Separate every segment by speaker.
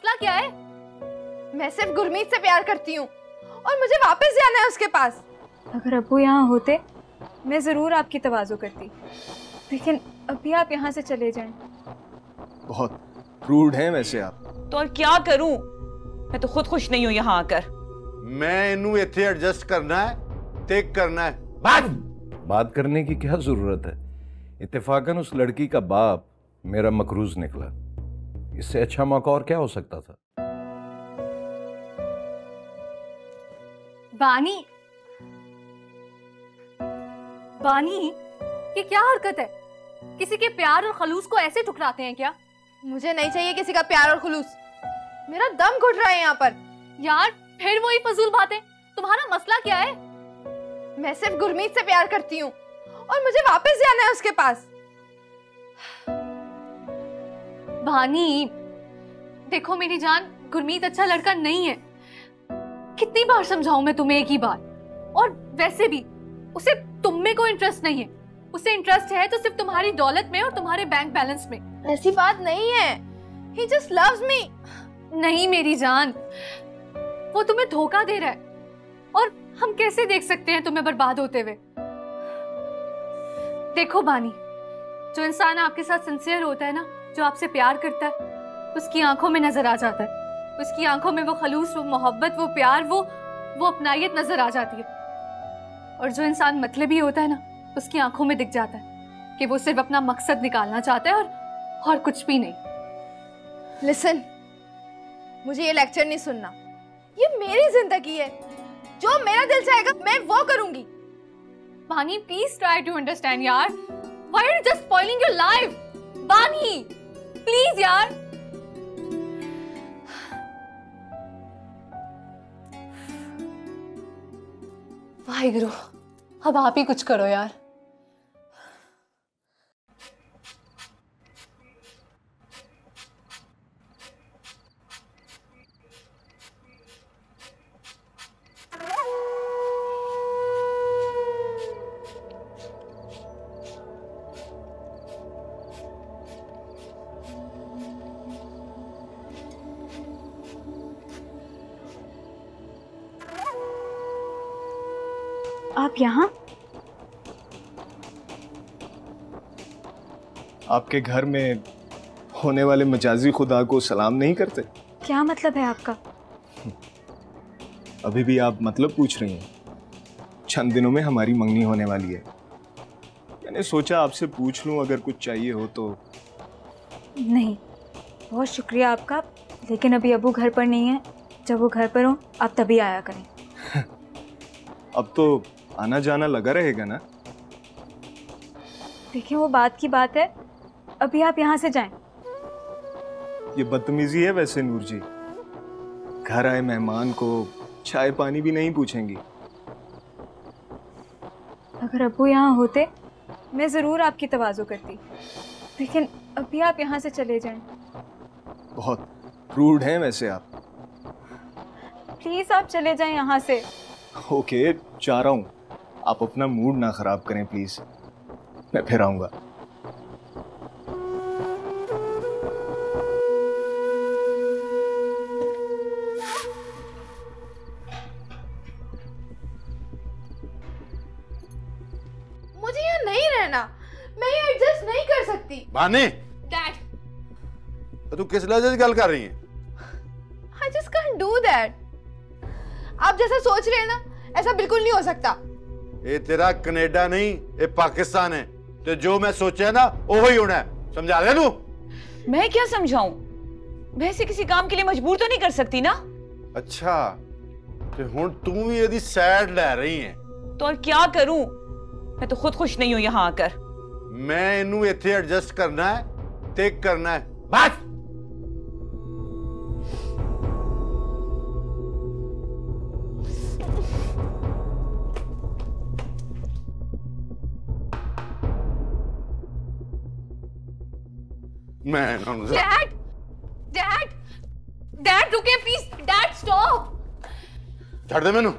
Speaker 1: मसला क्या है? मैं सिर्फ गुरमीत से प्यार करती हूँ और मुझे वापस जाना है उसके पास।
Speaker 2: अगर अब्बू यहाँ होते मैं ज़रूर आपकी तवाज़ो करती, लेकिन अभी आप यहाँ से चले जाएं।
Speaker 3: बहुत रूड हैं वैसे आप।
Speaker 4: तो और क्या करूं? मैं तो खुद खुश नहीं हूं यहाँ आकर।
Speaker 5: मैं इनू इत्थे एडजस्ट करना है, टेक करना है।
Speaker 6: बात करने की क्या जरूरत है? इत्तेफाकन उस लड़की का बाप मेरा मकरूज निकला। इससे अच्छा मौका और क्या हो सकता था?
Speaker 1: बानी, बानी, ये क्या हरकत है? किसी के प्यार और खलूस को ऐसे ठुकराते हैं क्या? मुझे नहीं चाहिए किसी का प्यार और खलूस। मेरा दम घुट रहा है यहाँ पर। यार फिर वही फजूल बातें। तुम्हारा मसला क्या है? मैं सिर्फ गुरमीत से प्यार करती हूँ और मुझे वापस जाना है उसके पास। बानी, देखो मेरी जान, गुरमीत अच्छा लड़का नहीं है। कितनी बार समझाऊं मैं तुम्हें एक ही बार। और वैसे भी उसे तुम में कोई इंटरेस्ट नहीं है। उसे इंटरेस्ट है तो सिर्फ तुम्हारी दौलत में और तुम्हारे बैंक बैलेंस में। ऐसी बात नहीं है। He just loves me। नहीं मेरी जान, वो तुम्हें धोखा दे रहा है और हम कैसे देख सकते हैं तुम्हें बर्बाद होते हुए। देखो बानी, जो इंसान आपके साथ सिंसियर होता है ना, जो आपसे प्यार करता है, उसकी आंखों में नजर आ जाता है। उसकी आंखों में वो खलूस, वो मोहब्बत, वो प्यार, वो अपनायत नजर आ जाती है। और जो इंसान मतलबी होता है ना, उसकी आंखों में दिख जाता है कि वो सिर्फ अपना मकसद निकालना चाहता है और कुछ भी नहीं। लिसन, मुझे ये लेक्चर नहीं सुनना। ये मेरी जिंदगी है। जो मेरा दिल चाहेगा मैं वो करूंगी। Bani, please try to understand यार। Why are you just spoiling your life? Bani, please यार। वाहिगुरु, अब आप ही कुछ करो यार।
Speaker 2: आप यहाँ?
Speaker 3: आपके घर में होने वाले मजाजी खुदा को सलाम नहीं करते?
Speaker 2: क्या मतलब है आपका?
Speaker 3: अभी भी आप मतलब पूछ रही हैं? चंद दिनों में हमारी मंगनी होने वाली है। मैंने सोचा आपसे पूछ लूं, अगर कुछ चाहिए हो तो।
Speaker 2: नहीं, बहुत शुक्रिया आपका, लेकिन अभी अबू घर पर नहीं है। जब वो घर पर हो आप तभी आया करें।
Speaker 3: अब तो आना जाना लगा रहेगा ना?
Speaker 2: देखिए, वो बात की बात है। अभी आप यहाँ से जाएं।
Speaker 3: ये बदतमीजी है वैसे नूर जी। घर आए मेहमान को चाय पानी भी नहीं पूछेंगी।
Speaker 2: अगर अब्बू यहाँ होते मैं ज़रूर आपकी तवाज़ो करती, लेकिन अभी आप यहाँ से चले जाएं।
Speaker 3: बहुत रूड हैं वैसे आप।
Speaker 2: प्लीज़ आप चले जाएं यहाँ से।
Speaker 3: ओके, जा रहा हूँ। आप अपना मूड ना खराब करें प्लीज। मैं फिर आऊंगा।
Speaker 1: मुझे यहाँ नहीं रहना। मैं ये एडजस्ट नहीं कर सकती।
Speaker 5: बानी,
Speaker 1: डैड,
Speaker 5: तू किस लहजे से गल कर रही है?
Speaker 1: I just can't do that। आप जैसा सोच रहे हैं ना, ऐसा बिल्कुल नहीं हो सकता।
Speaker 5: ये तेरा कनाडा नहीं, ये पाकिस्तान है। तो जो मैं सोचा है ना, वो ही होना है। समझा रहे तू?
Speaker 4: मैं क्या समझाऊं? वैसे किसी काम के लिए मजबूर तो नहीं कर सकती ना।
Speaker 5: अच्छा, तो हुण तू भी यदि सैड ले रही है।
Speaker 4: तो और क्या करूं? मैं तो खुद खुश नहीं हूं यहाँ आकर।
Speaker 5: मैं इनू इत्थे एडजस्ट करना है, टेक करना है। बस।
Speaker 1: डैड, डैड, डैड रुके प्लीज। Dad stop.
Speaker 5: छड़ दे मैनू।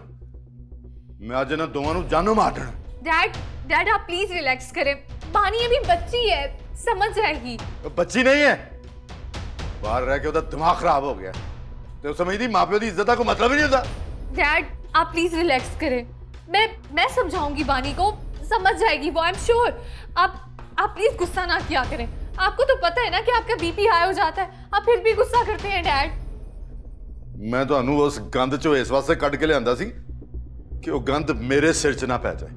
Speaker 5: मैं आज इन्हां दोवां नू जानों मार देना।
Speaker 1: डैड, डैड आप प्लीज रिलैक्स करें। बानी अभी बच्ची है, समझ जाएगी।
Speaker 5: बच्ची नहीं है, बाहर रह के ਉਹਦਾ दिमाग खराब हो गया ਤੇ ਉਹ ਸਮਝਦੀ ਮਾਪਿਓ ਦੀ ਇੱਜ਼ਤ ਦਾ ਕੋਈ मतलब ही नहीं होता।
Speaker 1: डैड आप प्लीज रिलैक्स करें, मैं समझाऊंगी बानी को, समझ जाएगी वो, आई एम श्योर। आप प्लीज गुस्सा ना किया करें। आपको तो पता है ना कि आपका बीपी हाई हो जाता है, आप फिर भी गुस्सा करते हैं डैड।
Speaker 5: मैं ਤੁਹਾਨੂੰ ਉਸ ਗੰਦ ਚੋਂ ਇਸ ਵਾਸਤੇ ਕੱਢ ਕੇ ਲਿਆਂਦਾ ਸੀ ਕਿ ਉਹ ਗੰਦ ਮੇਰੇ ਸਿਰ 'ਚ ਨਾ ਪੈ ਜਾਏ,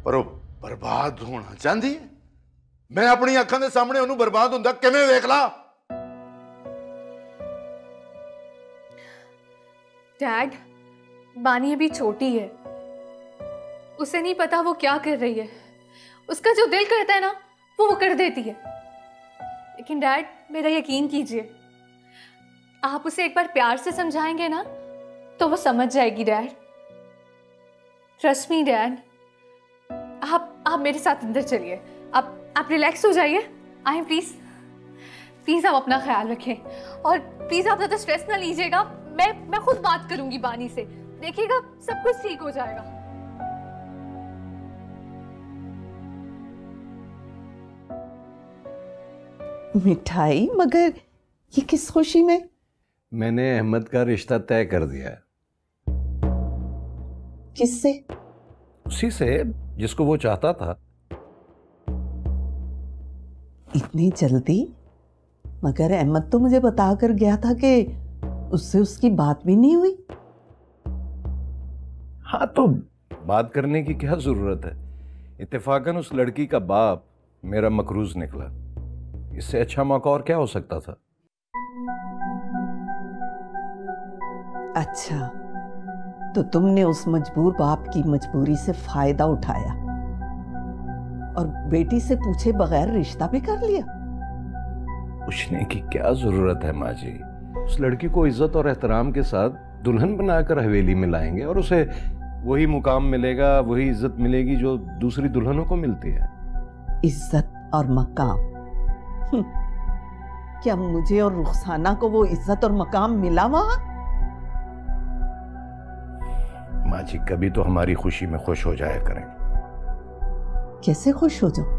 Speaker 5: ਪਰ ਉਹ ਬਰਬਾਦ ਹੋਣਾ ਚਾਹੁੰਦੀ ਹੈ। ਮੈਂ ਆਪਣੀ ਅੱਖਾਂ ਦੇ ਸਾਹਮਣੇ ਉਹਨੂੰ ਬਰਬਾਦ ਹੁੰਦਾ ਕਿਵੇਂ ਵੇਖ ਲਾ।
Speaker 1: डैड बानी अभी छोटी है, उसे नहीं पता वो क्या कर रही है, उसका जो दिल करता है ना वो कर देती है। लेकिन डैड मेरा यकीन कीजिए, आप उसे एक बार प्यार से समझाएंगे ना तो वो समझ जाएगी डैड। Trust me dad. आप मेरे साथ अंदर चलिए, आप रिलैक्स हो जाइए। आए प्लीज प्लीज, आप अपना ख्याल रखें और प्लीज आप ज़्यादा स्ट्रेस ना लीजिएगा। मैं खुद बात करूंगी बानी से, देखिएगा सब कुछ ठीक हो जाएगा।
Speaker 7: मिठाई? मगर ये किस खुशी में?
Speaker 6: मैंने अहमद का रिश्ता तय कर दिया है।
Speaker 7: किससे?
Speaker 6: उसी से जिसको वो चाहता था।
Speaker 7: इतनी जल्दी? मगर अहमद तो मुझे बता कर गया था कि उससे उसकी बात भी नहीं हुई।
Speaker 6: हाँ, तो बात करने की क्या जरूरत है? इत्तेफाकन उस लड़की का बाप मेरा मकरूज निकला। इससे अच्छा मौका और क्या हो सकता था?
Speaker 7: अच्छा, तो तुमने उस मजबूर बाप की मजबूरी से फायदा उठाया और बेटी से पूछे बगैर रिश्ता भी कर लिया।
Speaker 6: पूछने की क्या जरूरत है माँ जी? उस लड़की को इज्जत और एहतराम के साथ दुल्हन बनाकर हवेली में लाएंगे और उसे वही मुकाम मिलेगा, वही इज्जत मिलेगी जो दूसरी दुल्हनों को मिलती है।
Speaker 7: इज्जत और मकाम? क्या मुझे और रुखसाना को वो इज्जत और मकाम मिला वहां?
Speaker 6: माँ जी, कभी तो हमारी खुशी में खुश हो जाया करें।
Speaker 7: कैसे खुश हो जाओ?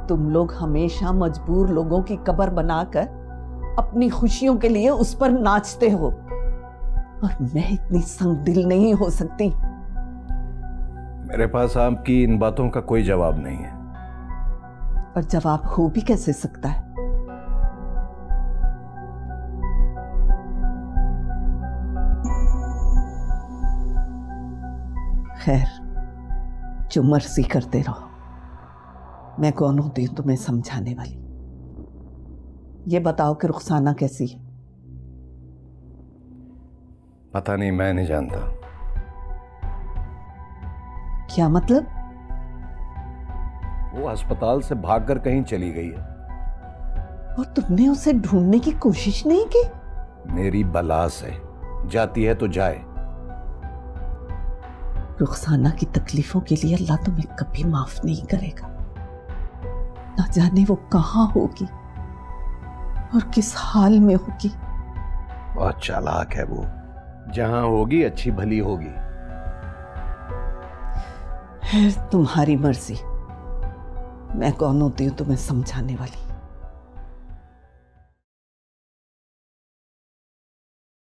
Speaker 7: तुम लोग हमेशा मजबूर लोगों की कब्र बनाकर अपनी खुशियों के लिए उस पर नाचते हो, और मैं इतनी संगदिल नहीं हो सकती।
Speaker 6: मेरे पास आपकी इन बातों का कोई जवाब नहीं है।
Speaker 7: और जवाब हो भी कैसे सकता है? खैर, जो मर्जी करते रहो, मैं कौन होती हूं तुम्हें समझाने वाली? ये बताओ कि रुखसाना कैसी है?
Speaker 6: पता नहीं, मैं नहीं जानता।
Speaker 7: क्या मतलब?
Speaker 6: वो अस्पताल से भागकर कहीं चली गई है।
Speaker 7: और तुमने उसे ढूंढने की कोशिश नहीं की?
Speaker 6: मेरी बला से जाती है तो जाए।
Speaker 7: रुखसाना की तकलीफों के लिए अल्लाह तुम्हें कभी माफ नहीं करेगा। ना जाने वो कहां होगी और किस हाल में होगी।
Speaker 6: बहुत चालाक है वो, जहां होगी अच्छी भली होगी।
Speaker 7: है तुम्हारी मर्जी, मैं कौन होती हूं तुम्हें समझाने वाली?